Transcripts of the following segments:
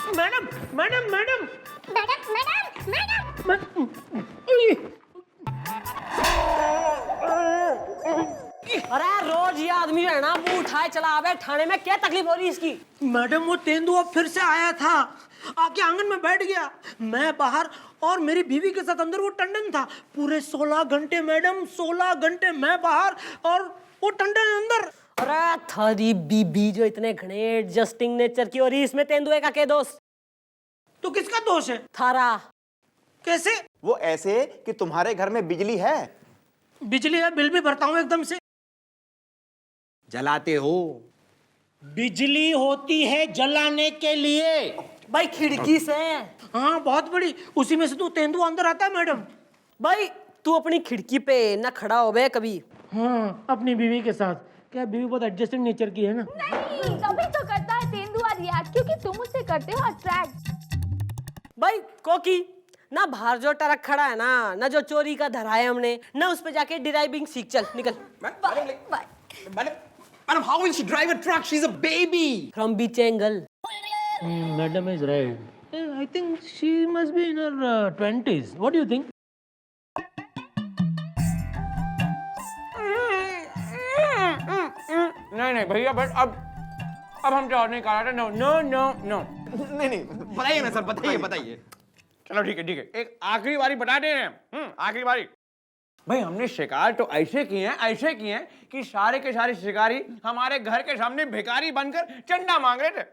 Madam madam madam madam madam madam अरे रोज ये आदमी जो है ना वो उठाए चला आवे थाने में, क्या तकलीफ हो रही है इसकी? मैडम वो तेंदुआ फिर से आया था, आके आंगन में बैठ गया, मैं बाहर और मेरी बीवी के साथ अंदर। वो टंडन था पूरे 16 घंटे मैडम, 16 घंटे मैं बाहर और वो टंडन अंदर। अरे थारी बीबी जो इतने घने एडजस्टिंग नेचर की हो रही, इसमें तेंदुए का क्या दोष? तो किसका दोष है? थारा। कैसे? वो ऐसे कि तुम्हारे घर में बिजली है, बिजली है, बिल भी भरता हूँ एकदम से। जलाते हो। बिजली होती है जलाने के लिए। भाई खिड़की से। हाँ बहुत बड़ी, उसी में से तो तेंदुआ अंदर आता है मैडम। भाई तू अपनी खिड़की पे न खड़ा हो बे कभी। हाँ अपनी बीवी के साथ। क्या बीवी बहुत एडजस्टिंग नेचर की है ना? नहीं, तभी तो करता है तेंदुआ रिएक्ट, क्योंकि तुम उससे करते हो अट्रैक्ट। भाई कोकी ना, बाहर जो ट्रक खड़ा है ना जो चोरी का धरा है हमने ना, उस पे जाके ड्राइविंग सीख, चल निकल। Madam, how will she drive a truck? She's a baby. From beach angle. Madam is right. I think she must be in her 20s। What do you think? नहीं भैया, बट अब हम जो नहीं करा रहे। No no no no. नहीं बताइए ना सर, बताइए। चलो ठीक है, एक आखिरी बारी बता दे रहे हैं। आखिरी बारी। भाई हमने शिकार तो ऐसे किए हैं कि सारे के सारे शिकारी हमारे घर के सामने भिखारी बनकर चंदा मांग रहे थे।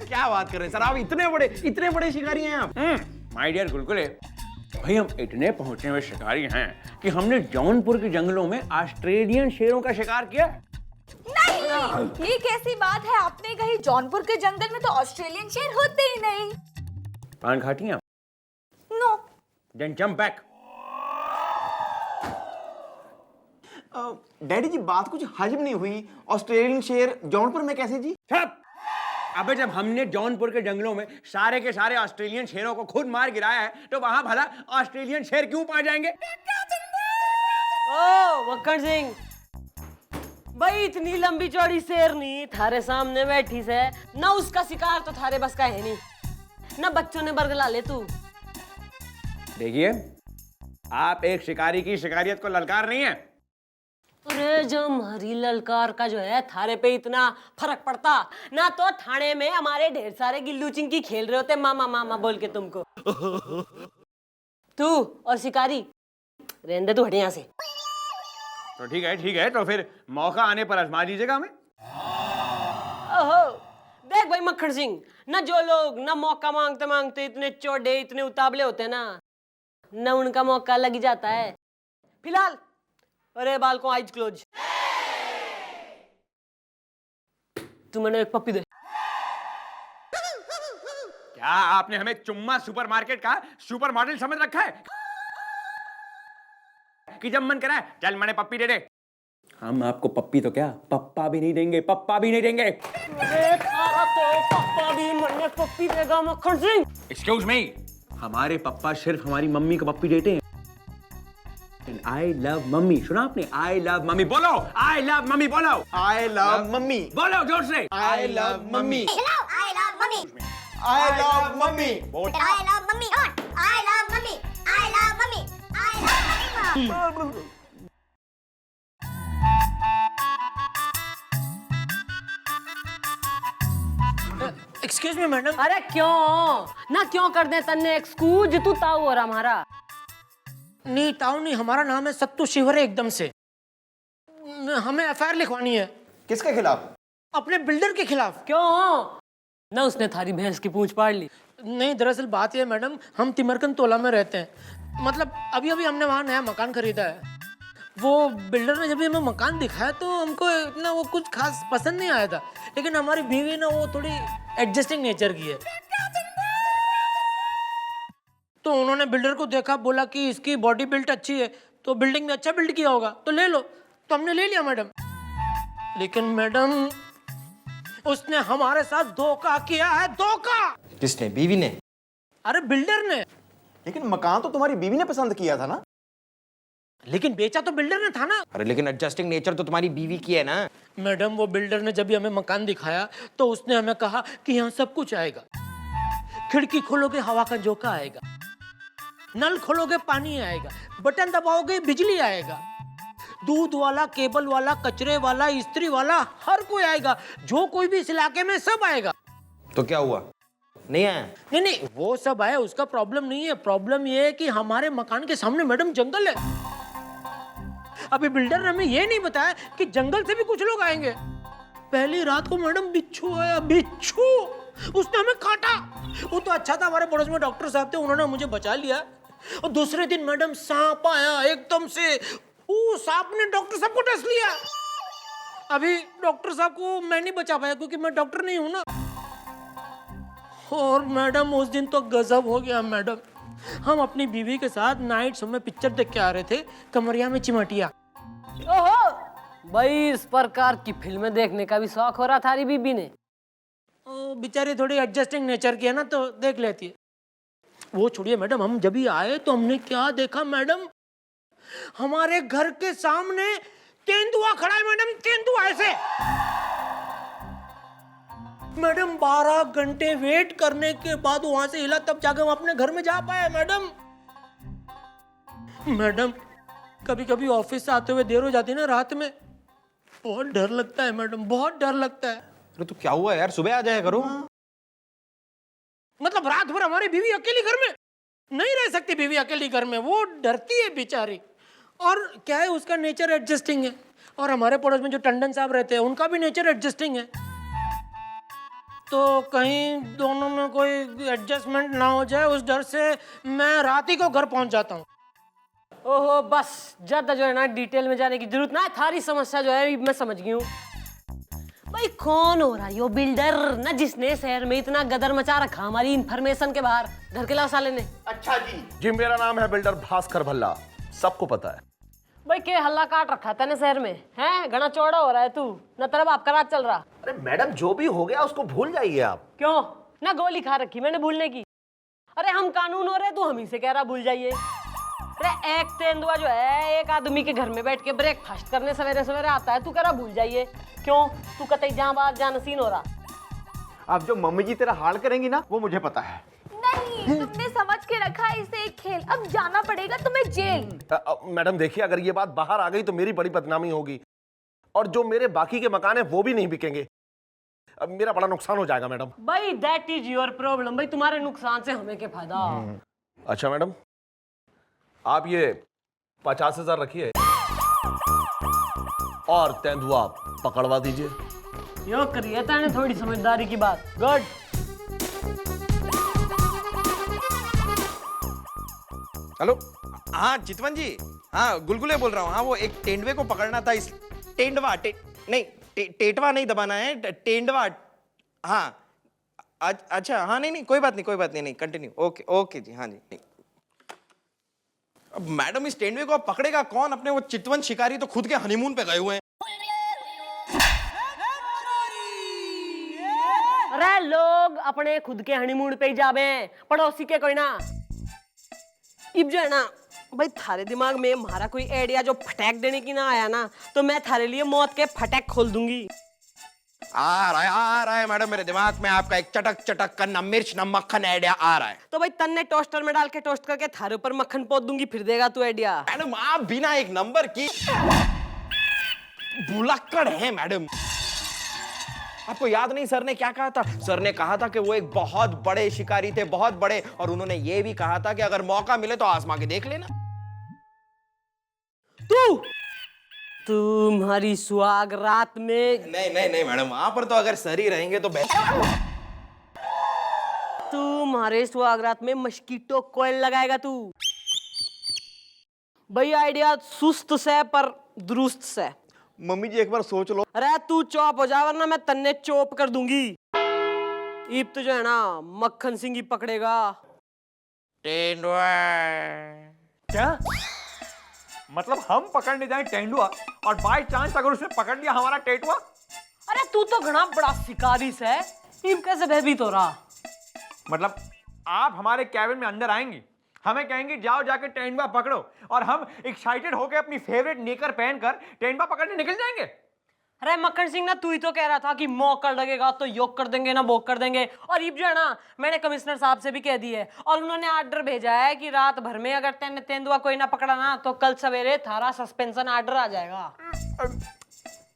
क्या बात कर रहे हैं सर, आप इतने बड़े शिकारी हैं आप। माय डियर गुलगुले, भाई हम इतने पहुंचे हुए शिकारी हैं कि हमने जौनपुर के जंगलों में ऑस्ट्रेलियन शेरों का शिकार किया। नहीं, ये कैसी बात है? आपने कही जौनपुर के जंगल में तो ऑस्ट्रेलियन शेर होते ही नहीं। पान खाती हैं? No. Then jump back. Daddy ji बात कुछ हजम नहीं हुई, ऑस्ट्रेलियन शेर जौनपुर में कैसे जी? छप! अबे जब हमने जौनपुर के जंगलों में सारे के सारे ऑस्ट्रेलियन शेरों को खुद मार गिराया है, तो वहां भला ऑस्ट्रेलियन शेर क्यों पा जाएंगे? ओ वक्कड़ सिंह, भाई इतनी लंबी चौड़ी शेरनी थारे सामने बैठी से ना, उसका शिकार तो थारे बस का है नहीं ना, बच्चों ने बरगला ले तू। देखिए, आप एक शिकारी की शिकारियत को ललकार नहीं है। अरे जो हमारी ललकार का जो है थारे पे इतना फर्क पड़ता ना, तो थाने में हमारे ढेर सारे गिल्लू चिंकी खेल रहे होते मामा मामा बोल के तुमको। तू और शिकारी रहने दे, तू हट यहाँ से। तो ठीक है, तो फिर मौका आने पर आजमा दीजिएगा हमें। ओहो देख भाई मक्खन सिंह, ना जो लोग ना मौका मांगते मांगते इतने चौड़े इतने उतावले होते हैं ना उनका मौका लग जाता है। फिलहाल अरे बाल को आइज क्लोज। तू मैंने एक पप्पी दे। क्या आपने हमें चुम्मा सुपरमार्केट का सुपर मॉडल समझ रखा है कि जब मन करा है चल मैंने पप्पी दे दे? हम आपको पप्पी तो क्या, पप्पा भी नहीं देंगे, पप्पा भी नहीं देंगे। अरे थारा तो पप्पा भी मैंने पप्पी देगा मक्खन सिंह। एक्सक्यूज मी, हमारे पप्पा सिर्फ हमारी मम्मी को पप्पी देते हैं। आई लव मम्मी, सुना आपने? आई लव मम्मी बोलो, आई लव मम्मी बोलो, आई लव मम्मी, बोलो जोर से। I love mummy, I love mummy. I love mummy, I love mummy. I love mummy. I love mummy. I love mummy. Excuse me madam. अरे क्यों कर दे तन्ने excuse, तू ताऊ और हमारा नहीं ताऊ नहीं, हमारा नाम है सत्तू शिवर है एकदम से। हमें एफआईआर लिखवानी है। किसके खिलाफ? अपने बिल्डर के खिलाफ। क्यों ना, उसने थारी भैंस की पूंछ पाड़ ली। नहीं दरअसल बात यह है मैडम, हम तिमरकन तोला में रहते हैं, मतलब अभी हमने वहाँ नया मकान खरीदा है। वो बिल्डर ने जब भी हमें मकान दिखाया तो हमको इतना वो कुछ खास पसंद नहीं आया था, लेकिन हमारी बीवी ना वो थोड़ी एडजस्टिंग नेचर की है, तो उन्होंने बिल्डर को देखा, बोला कि इसकी बॉडी बिल्ट अच्छी है तो बिल्डिंग में अच्छा बिल्ड किया होगा तो ले लो, तो हमने ले लिया मैडम। लेकिन मैडम उसने हमारे साथ धोखा किया है, धोखा। किसने? बीवी ने? अरे बिल्डर ने। लेकिन मकान तो तुम्हारी बीवी ने पसंद किया था ना? लेकिन बेचा तो बिल्डर ने था ना। अरे लेकिन एडजस्टिंग नेचर तो तुम्हारी बीवी की है ना। मैडम वो बिल्डर ने जब भी हमें मकान दिखाया तो उसने हमें कहा कि यहाँ सब कुछ आएगा। खिड़की खोलोगे हवा का झोंका आएगा, नल खोलोगे पानी आएगा, बटन दबाओगे बिजली आएगा, दूध वाला, केबल वाला, कचरे वाला, इस्त्री वाला, हर कोई आएगा। जो कोई भी इस इलाके में सब आएगा। तो क्या हुआ, नहीं आया? नहीं नहीं, वो सब आया, उसका प्रॉब्लम नहीं है। प्रॉब्लम ये है कि हमारे मकान के सामने मैडम जंगल है। अभी बिल्डर ने हमें ये नहीं बताया कि जंगल से भी कुछ लोग आएंगे। पहली रात को मैडम बिच्छू आया, बिच्छू, उसने हमें काटा। वो तो अच्छा था हमारे पड़ोस में डॉक्टर साहब थे, उन्होंने मुझे बचा लिया। और दूसरे दिन मैडम सांप आया एकदम से, वो सांप ने डॉक्टर साहब को डस लिया। अभी डॉक्टर साहब को मैं नहीं बचा पाया क्योंकि मैं डॉक्टर नहीं हूं ना। और मैडम उस दिन तो गजब हो गया मैडम। हम अपनी बीवी के साथ नाइट शो में पिक्चर देख के आ रहे थे, कमरिया में चिमटिया। ओहो भाई, इस प्रकार की फिल्में देखने का भी शौक हो रहा था थारी बीबी ने। ओ बेचारी थोड़ी एडजस्टिंग नेचर की है ना, तो देख लेती है। वो छोड़िए मैडम, हम जब ही आए तो हमने क्या देखा मैडम, हमारे घर के सामने तेंदुआ खड़ा है मैडम, तेंदुआ ऐसे। मैडम 12 घंटे वेट करने के बाद वहां से हिला, तब जाकर हम अपने घर में जा पाए मैडम। मैडम कभी कभी ऑफिस से आते हुए देर हो जाती है ना रात में, बहुत डर लगता है मैडम, बहुत डर लगता है। अरे तो क्या हुआ यार, सुबह आ जाया करो। मतलब रात भर हमारी बीवी अकेली घर में नहीं रह सकती। बीवी अकेली घर में वो डरती है बेचारी। और क्या है, उसका नेचर एडजस्टिंग है। और हमारे पड़ोस में जो टंडन साहब रहते हैं उनका भी नेचर एडजस्टिंग है। तो कहीं दोनों में कोई एडजस्टमेंट ना हो जाए, उस डर से मैं रात ही को घर पहुंच जाता हूँ। ओहो बस, ज्यादा जो है ना डिटेल में जाने की जरूरत ना है। थारी समस्या जो है मैं समझ गई हूँ। भाई कौन हो रहा है यो बिल्डर ना, जिसने शहर में इतना गदर मचा रखा हमारी इंफॉर्मेशन के बाहर, घर के लाओ साले ने। अच्छा जी, मेरा नाम है बिल्डर भास्कर भल्ला, सबको पता है। भाई के हल्ला काट रखा तने शहर में, हैं? घना चौड़ा हो रहा है तू, न तरफ आपका राज चल रहा। अरे मैडम, जो भी हो गया उसको भूल जाइए आप। क्यों ना गोली खा रखी मैंने भूलने की? अरे हम कानून हो रहे, तू हम ही से कह रहा भूल जाइए। अरे एक तेंदुआ जो है एक आदमी के घर में बैठ के ब्रेकफास्ट करने सवेरे सवेरे आता है, तू कह रहा भूल जाइए। क्यों, तू कतई जहां बात जहां नसीन हो रहा। अब जो मम्मी जी तेरा हाल करेंगी ना, वो मुझे पता है। नहीं, तुमने समझ के रखा है इसे एक खेल, अब जाना पड़ेगा तुम्हें जेल। मैडम देखिए, अगर ये बात बाहर आ गई तो मेरी बड़ी बदनामी होगी, और जो मेरे बाकी के मकान है वो भी नहीं बिकेंगे। अब मेरा बड़ा नुकसान हो जाएगा मैडम। भाई दैट इज योर प्रॉब्लम। भाई तुम्हारे नुकसान से हमें क्या फायदा। अच्छा मैडम, आप ये 50,000 रखिए और तेंदुआ पकड़वा दीजिए। यो करिए ताने थोड़ी समझदारी की बात। गुड। हेलो, हाँ चितवन जी, हाँ गुलगुले बोल रहा हूँ। हाँ वो एक तेंदुए को पकड़ना था। इस तेंदुआ नहीं, टेटवा नहीं दबाना है, तेंदुआ। हाँ अच्छा, हाँ नहीं कोई बात नहीं, कंटिन्यू। ओके ओके जी, हाँ जी। अब मैडम इस तेंदुए को अब पकड़ेगा कौन? अपने वो चितवन शिकारी तो खुद के हनीमून पे गए हुए हैं। अरे लोग अपने खुद के हनीमून पे ही जावे, पड़ोसी के कोई ना। इब जो है ना भाई, थारे दिमाग में हमारा कोई आइडिया जो फटैक देने की ना आया ना, तो मैं थारे लिए मौत के फटैक खोल दूंगी। आ रहा है मैडम, मेरे दिमाग में आपका एक चटक का न मिर्च न मक्खन आइडिया आ रहा है। तो भाई तन्ने टोस्टर में डाल के टोस्ट करके थारे ऊपर मक्खन पोत दूंगी, फिर देगा तू आइडिया। मैडम आप बिना एक नंबर की भुलक्कड़ हैं मैडम। आपको याद नहीं सर ने क्या कहा था? सर ने कहा था कि वो एक बहुत बड़े शिकारी थे, बहुत बड़े, और उन्होंने ये भी कहा था कि अगर मौका मिले तो आजमा के देख लेना। तुम्हारी सुहाग रात में नहीं मैडम, वहां पर तो अगर सर ही रहेंगे तो बेहतर। तुम्हारे सुहाग रात में मस्कीटो कोयल लगाएगा तू। भाई आइडिया सुस्त से पर दुरुस्त से। मम्मी जी एक बार सोच लो। अरे तू चौप हो जा, वरना मैं तन्ने चौप कर दूंगी। ईब तो जो है ना मक्खन सिंह ही पकड़ेगा। तेंदुआ। क्या मतलब हम पकड़ने जाए तेंदुआ, और बाय चांस अगर उसने पकड़ लिया हमारा टेटुआ? अरे तू तो घना बड़ा शिकारी है, ईब कैसे भयभीत हो रहा? मतलब आप हमारे कैबिन में अंदर आएंगी, हमें कहेंगी जाओ जाके तेंदुआ पकड़ो, और हम एक्साइटेड होकर अपनी फेवरेट नेकर पहनकर तेंदुआ पकड़ने निकल जाएंगे। अरे मक्खन सिंह ना, तू ही तो कह रहा था कि मौका लगेगा तो योग कर देंगे ना वो कर देंगे। और ये जो है ना, मैंने कमिश्नर साहब से भी कह दी है और उन्होंने आर्डर भेजा है कि रात भर में अगर तेंदुआ कोई ना पकड़ा ना तो कल सवेरे थारा सस्पेंशन आर्डर आ जाएगा।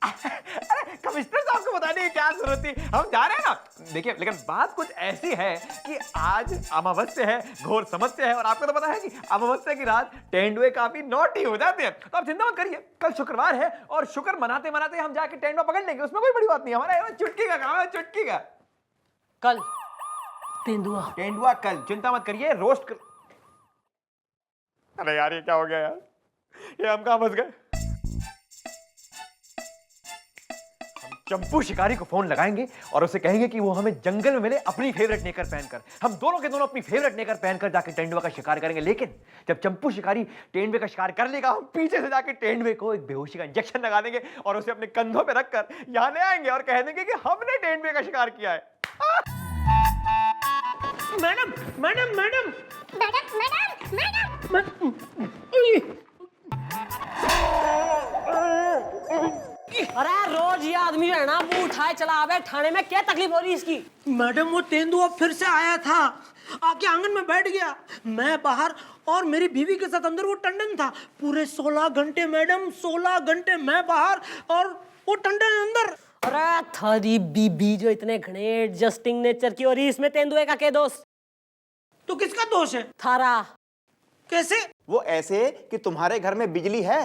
अरे कमिश्नर साहब को बताने की क्या जरूरत थी, हम जा रहे हैं ना। देखिए लेकिन बात कुछ ऐसी है कि आज अमावस्या है, घोर समस्या है, और आपको तो पता है कि अमावस्या की रात तेंदुए काफी नॉटी हो जाते हैं। तो आप चिंता मत करिए, कल शुक्रवार है और शुक्र मनाते मनाते हम जाके तेंदुआ पकड़ लेंगे, उसमें कोई बड़ी बात नहीं। हमारा चुटकी का काम है, चुटकी का। कल तेंदुआ कल, चिंता मत करिए, रोस्ट कर। अरे यार ये क्या हो गया यार, ये हम कहां फंस गए। चंपू शिकारी को फोन लगाएंगे और उसे कहेंगे कि वो हमें जंगल में मिले अपनी फेवरेट नेकर पहनकर। हम दोनों के दोनों अपनी फेवरेट नेकर पहनकर जाके तेंदुआ का शिकार करेंगे। लेकिन जब चंपू शिकारी तेंदुए का शिकार कर लेगा, हम पीछे से जाके तेंदुए को एक बेहोशी का इंजेक्शन लगा देंगे और उसे अपने कंधों पे रखकर यहाँ ले आएंगे और कह देंगे कि हमने तेंदुए का शिकार किया है। मैडम मैडम मैडम अरे रोज ये आदमी जो है ना वो उठाए चला आवे थाने में, क्या तकलीफ हो रही है इसकी? मैडम वो तेंदुआ फिर से आया था, आके आंगन में बैठ गया, मैं बाहर और मेरी बीवी के साथ अंदर। वो टंडन था पूरे 16 घंटे मैडम, 16 घंटे मैं बाहर और वो टंडन अंदर। अरे थारी बीबी जो इतने घने एडजस्टिंग नेचर की हो रही, इसमें तेंदुए का क्या दोष? तो किसका दोष है? थारा। कैसे? वो ऐसे कि तुम्हारे घर में बिजली है,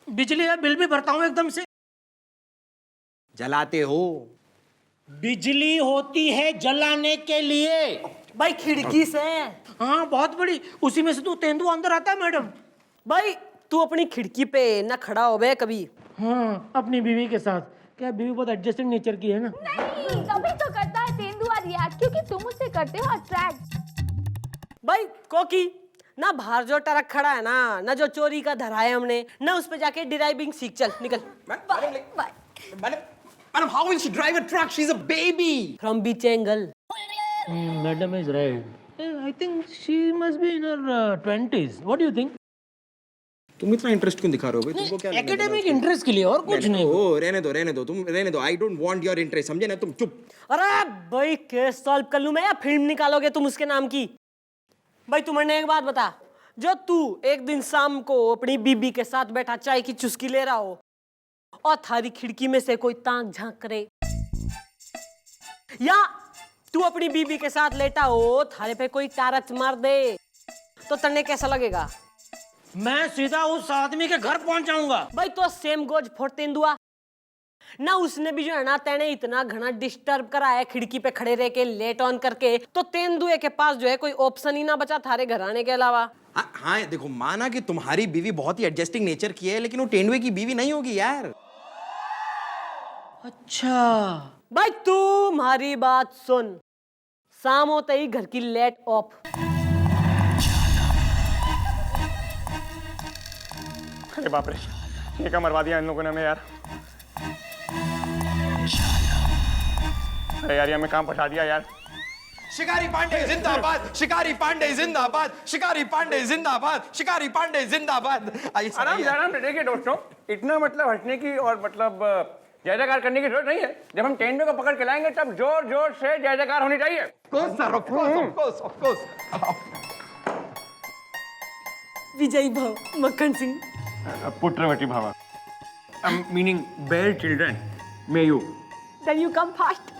बिजली है, बिल भी भरता हूँ एकदम से। जलाते हो। बिजली होती है जलाने के लिए। भाई खिड़की से। हाँ बहुत बड़ी, उसी में से तो तेंदुआ अंदर आता है मैडम। भाई तू अपनी खिड़की पे ना खड़ा हो बे कभी। हाँ अपनी बीवी के साथ। क्या बीवी बहुत एडजस्टिंग नेचर की है ना? नहीं, तभी तो करता है तेंदुआ रिएक्ट, क्योंकि तुम उसे करते हो अट्रैक्ट। भाई कोकी ना, बाहर जो ट्रक खड़ा है ना जो चोरी का धरा है हमने ना, उस पे जाके ड्राइविंग सीख, चल निकल। Madam, how will she drive a truck? She's a baby. From beach angle. Madam is right. I think she must be in her 20s। What do you think? तुम इतना इंटरेस्ट क्यों दिखा रहे हो भाई? तुमको क्या एकेडमिक इंटरेस्ट के लिए, और कुछ नहीं। ओ रहने दो, तुम रहने दो। I don't want your interest, समझे ना? तुम चुप। अरे भाई केस सॉल्व कर लूं मैं या फिल्म निकालोगे तुम उसके नाम की? भाई तुम्हें एक बात बता, जो तू एक दिन शाम को अपनी बीबी के साथ बैठा चाय की चुस्की ले रहा हो और थारी खिड़की में से कोई ताक झांक करे, या तू अपनी बीबी के साथ लेटा हो थारे पे कोई टारच मार दे, तो तन्ने कैसा लगेगा? मैं सीधा उस आदमी के घर पहुंच जाऊंगा। भाई तो सेम गोज फॉर तेंदुआ ना, उसने भी जो है ना तेने इतना घना डिस्टर्ब करा है खिड़की पे खड़े रह के लेट ऑन करके, तो तेंदुए के पास जो है कोई ऑप्शन ही ना बचा थारे घर आने के अलावा। हाँ देखो, माना कि तुम्हारी बीवी बहुत ही एडजस्टिंग नेचर की है, लेकिन वो तेंदुए की बीवी नहीं होगी यार। अच्छा भाई तुम्हारी बात सुन, शाम होते ही घर की लाइट ऑफ। अरे बाप रे, ये क्या मरवा दिया इन लोगों ने हमें यार। अरे यार ये हमें काम फंसा दिया यार। शिकारी पांडे जिंदाबाद, शिकारी पांडे जिंदाबाद, शिकारी पांडे जिंदाबाद, शिकारी पांडे जिंदाबाद। आराम से देखिए दोस्तों, इतना मतलब हंसने की और मतलब जय जयकार करने की जरूरत नहीं है। जब हम तेंदुए को पकड़ के लाएंगे तब जोर जोर से जय जयकार होनी चाहिए। विजय भव मक्खन सिंह। पुत्रवती भव, meaning bear children may you. Then you come fast.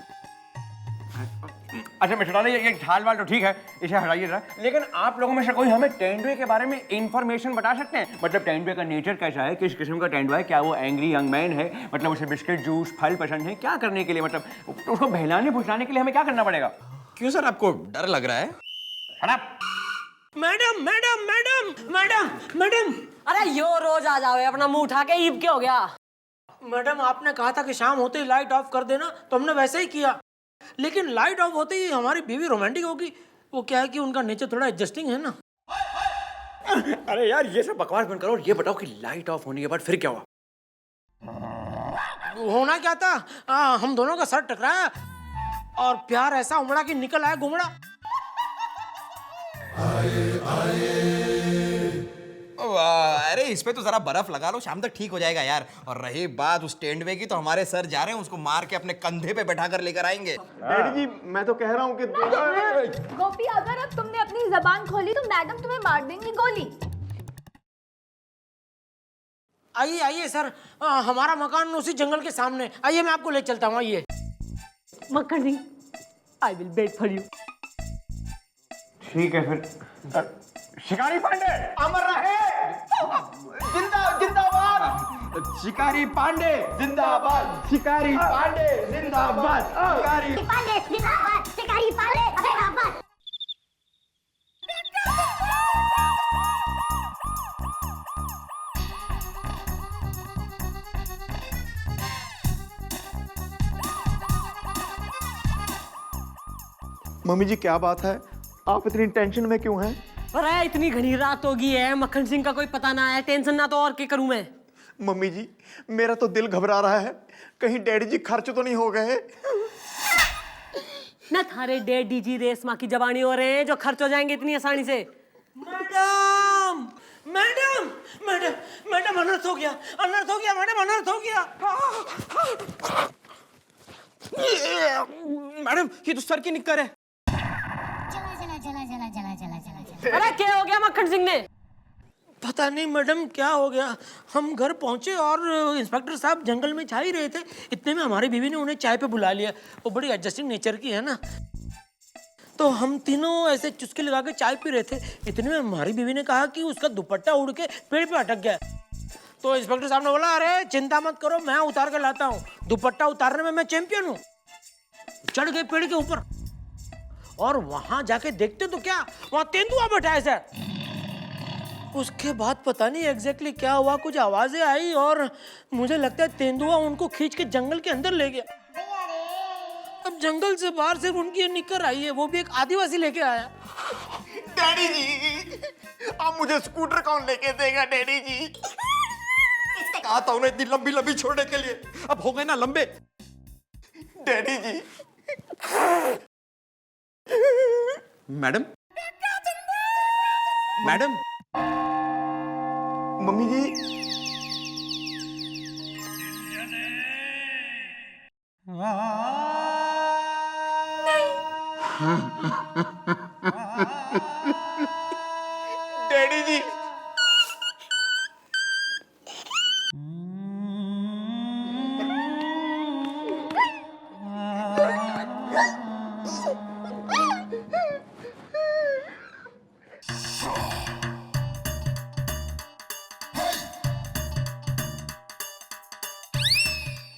अच्छा मिस्टर लाल, ये झाल वाल तो ठीक है, इसे हटाइए जरा। लेकिन आप लोगों में से कोई हमें तेंदुए के बारे में इंफॉर्मेशन बता सकते हैं? मतलब तेंदुए का नेचर कैसा है, किस किस्म का तेंदुआ है, क्या वो एंग्री यंग मैन है, मतलब उसे बिस्किट जूस फल पसंद है, क्या करने के लिए, मतलब उसको बहलाने फुसलाने के लिए हमें क्या करना पड़ेगा? क्यों सर, आपको डर लग रहा है? Madam madam madam madam madam. अरे यो रोज आ जाओ अपना मुंह उठा के, ईब क्या हो गया? मैडम आपने कहा था कि शाम होते ही लाइट ऑफ कर देना, तो हमने वैसे ही किया, लेकिन लाइट ऑफ होते ही हमारी बीवी रोमांटिक होगी। वो क्या है कि उनका नेचर थोड़ा एडजस्टिंग है ना। अरे यार ये सब बकवास बंद करो और ये बताओ कि लाइट ऑफ होने के बाद फिर क्या हुआ? होना क्या था, हम दोनों का सर टकराया और प्यार ऐसा उमड़ा कि निकल आया घुमड़ा। अरे इस पे तो जरा बर्फ लगा लो, शाम तक ठीक हो जाएगा यार। और रही बात उस टेंडवे की, तो हमारे सर जा रहे हैं, उसको मार के अपने कंधे पे बैठा कर लेकर आएंगे। डैडी जी मैं तो कह रहा हूँ कि गोपी, अगर अब तुमने अपनी जबान खोली तो मैडम तुम्हें मार देंगी गोली। आइए आइए सर, हमारा मकान उसी जंगल के सामने। आइए मैं आपको ले चलता हूँ। आइए। Makhan Singh, I will wait for you. ठीक है फिर। शिकारी पांडे अमर रहे, जिंदाबाद। शिकारी पांडे जिंदाबाद, शिकारी पांडे जिंदाबाद, शिकारी पांडे जिंदाबाद, शिकारी पांडे जिंदाबाद। मम्मी जी क्या बात है, आप इतनी टेंशन में क्यों हैं? अरे इतनी घनी रात हो गई है, मक्खन सिंह का कोई पता ना है। टेंशन ना तो और क्या करूं मैं। मम्मी जी मेरा तो दिल घबरा रहा है, कहीं डैडी जी खर्च तो नहीं हो गए? ना थारे डैडी जी रेशमा की जवानी हो रहे हैं जो खर्च हो जाएंगे इतनी आसानी से। मैडम मैडम मैडम मैडम, अनर्थ हो गया, अनर्थ हो गया मैडम, अनर्थ हो गया। मैडम ये तो सर की निक्कर है। अरे क्या हो गया मक्खन सिंह ने? पता नहीं मैडम क्या हो गया। हम घर पहुंचे और इंस्पेक्टर साहब जंगल में जा ही रहे थे, इतने में हमारी बीवी ने उन्हें चाय पे बुला लिया। वो बड़ी एडजस्टिंग नेचर की है ना, तो हम तीनों ऐसे चुस्की लगा के चाय पी रहे थे। इतने में हमारी बीवी ने कहा कि उसका दुपट्टा उड़ के पेड़ पे अटक गया। तो इंस्पेक्टर साहब ने बोला, अरे चिंता मत करो, मैं उतार के लाता हूँ। दुपट्टा उतारने में मैं चैंपियन हूँ। चढ़ गए पेड़ के ऊपर और वहां जाके देखते तो क्या, वहां तेंदुआ बैठा है सर। उसके बाद पता नहीं एग्जैक्टली क्या हुआ, कुछ आवाजें आई और मुझे लगता है तेंदुआ उनको खींच के जंगल के अंदर ले गया। अब जंगल से बाहर सिर्फ उनकी निकर आई है, वो भी एक आदिवासी लेके आया। डैडी जी अब मुझे स्कूटर कौन लेके देगा? डैडी जी कहा था उन्हें इतनी लंबी लंबी छोड़ने के लिए, अब हो गए ना लंबे। डैडी जी। मैडम मैडम मम्मी जी डैडी जी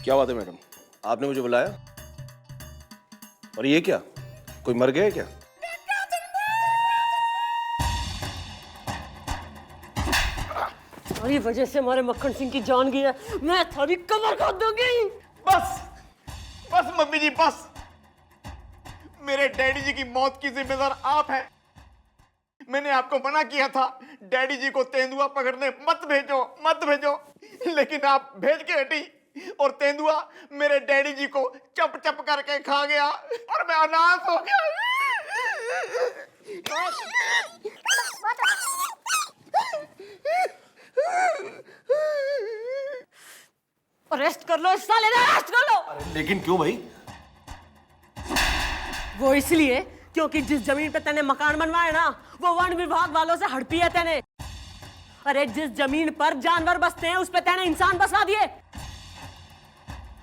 क्या बात है मैडम, आपने मुझे बुलाया? और ये क्या, कोई मर गया है क्या? तुम्हारी वजह से हमारे मक्खन सिंह की जान गई है, मैं थोड़ी कमर काट दूंगी। बस बस मम्मी जी बस, मेरे डैडी जी की मौत की जिम्मेदार आप हैं। मैंने आपको मना किया था डैडी जी को तेंदुआ पकड़ने मत भेजो मत भेजो, लेकिन आप भेज के हटी और तेंदुआ मेरे डैडी जी को चप चप करके खा गया और मैं अनाथ हो गया। अरेस्ट कर लो इस साले ने, अरेस्ट कर लो। लेकिन क्यों भाई? वो इसलिए क्योंकि जिस जमीन पे तने मकान बनवाया ना, वो वन विभाग वालों से हड़पी है तने। अरे जिस जमीन पर जानवर बसते हैं उस पे तने इंसान बसा दिए।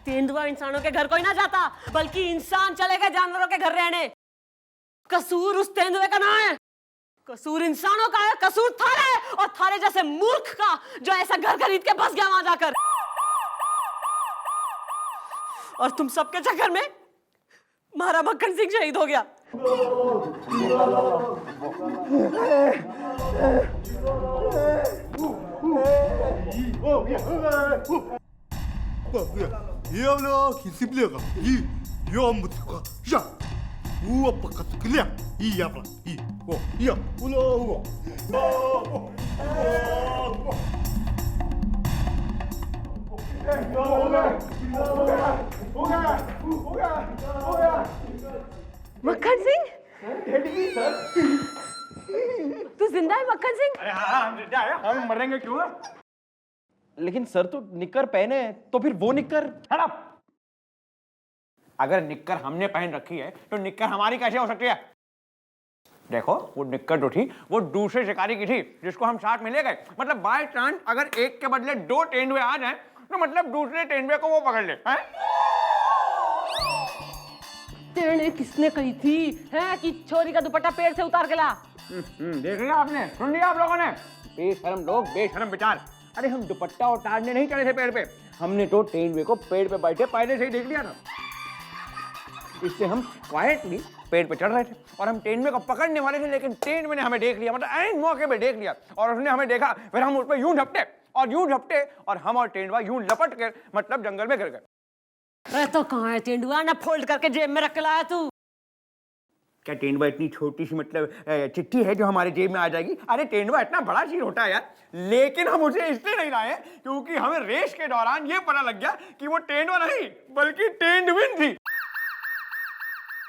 तेंदुआ इंसानों के घर कोई ना जाता, बल्कि इंसान चले गए जानवरों के घर रहने। कसूर उस तेंदुए का ना है, कसूर इंसानों का है, कसूर थारे है और थारे जैसे मूर्ख का जो ऐसा घर खरीद के बस गया वहां जाकर। और तुम सबके चक्कर में हमारा मक्खन सिंह शहीद हो गया। मक्खन सिंह, तू जिंदा जिंदा है मक्खन सिंह? अरे हाँ हम जिंदा है, हम मरेंगे क्यों? लेकिन सर तो निक्कर पहने हैं, तो फिर वो निक्कर। Shut up! अगर निक्कर हमने पहन रखी है तो निक्कर हमारी कैसे हो सकती है? देखो वो निक्कर जो थी वो दूसरे शिकारी की थी जिसको हम साथ में ले गए। मतलब बाय चांस अगर एक के बदले 2 तेंदुए आ जाएं तो मतलब दूसरे तेंदुए को वो पकड़ ले, हैं? तेरे किसने कही थी है कि छोरी का दुपट्टा पेड़ से उतार के ला? देख लिया आपने, सुन लिया आप लोगों ने? बेशरम लोग, बेशरम विचार। अरे हम दुपट्टा उतारने नहीं चढ़े थे पेड़ पे, हमने तो तेंदुए को पेड़ पे बैठे पहले से ही देख लिया था। इसलिए हम क्वाइटली पेड़ पे चढ़ रहे थे और हम तेंदुए को पकड़ने वाले थे, लेकिन तेंदुए ने हमें देख लिया, मतलब ऐन मौके पे देख लिया और उसने हमें देखा। फिर हम उस पर यूं झपटे और हम और तेंदुआ यूं लपट के मतलब जंगल में गिर गए। अरे तो कहाँ है तेंदुआ? ना फोल्ड करके जेब में रख के लाया तू? क्या तेंदुआ इतनी छोटी सी मतलब चिट्ठी है जो हमारे जेब में आ जाएगी? अरे तेंदुआ इतना बड़ा चीज होता है यार, लेकिन हम उसे इसलिए नहीं लाए क्योंकि हमें रेस के दौरान ये पता लग गया कि वो तेंदुआ नहीं बल्कि तेंदुइन थी।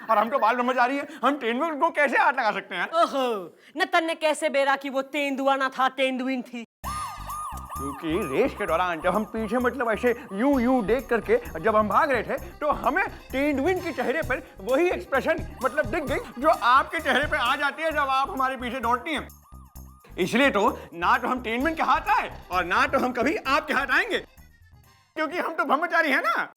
और हम तो बाल ब्रह्मचारी है, हम तेंदुए को कैसे हाथ लगा सकते हैं? ओहो, न तन्ने कैसे बेरा कि वो तेंदुआ ना था तेंदुइन थी? क्योंकि रेस के दौरान जब हम पीछे मतलब ऐसे यूं देख करके जब हम भाग रहे थे तो हमें तेंदुइन के चेहरे पर वही एक्सप्रेशन मतलब दिख गई जो आपके चेहरे पे आ जाती है जब आप हमारे पीछे दौड़ती हैं। इसलिए तो ना तो हम तेंदुइन के हाथ आए और ना तो हम कभी आपके हाथ आएंगे, क्योंकि हम तो ब्रह्मचारी हैं ना।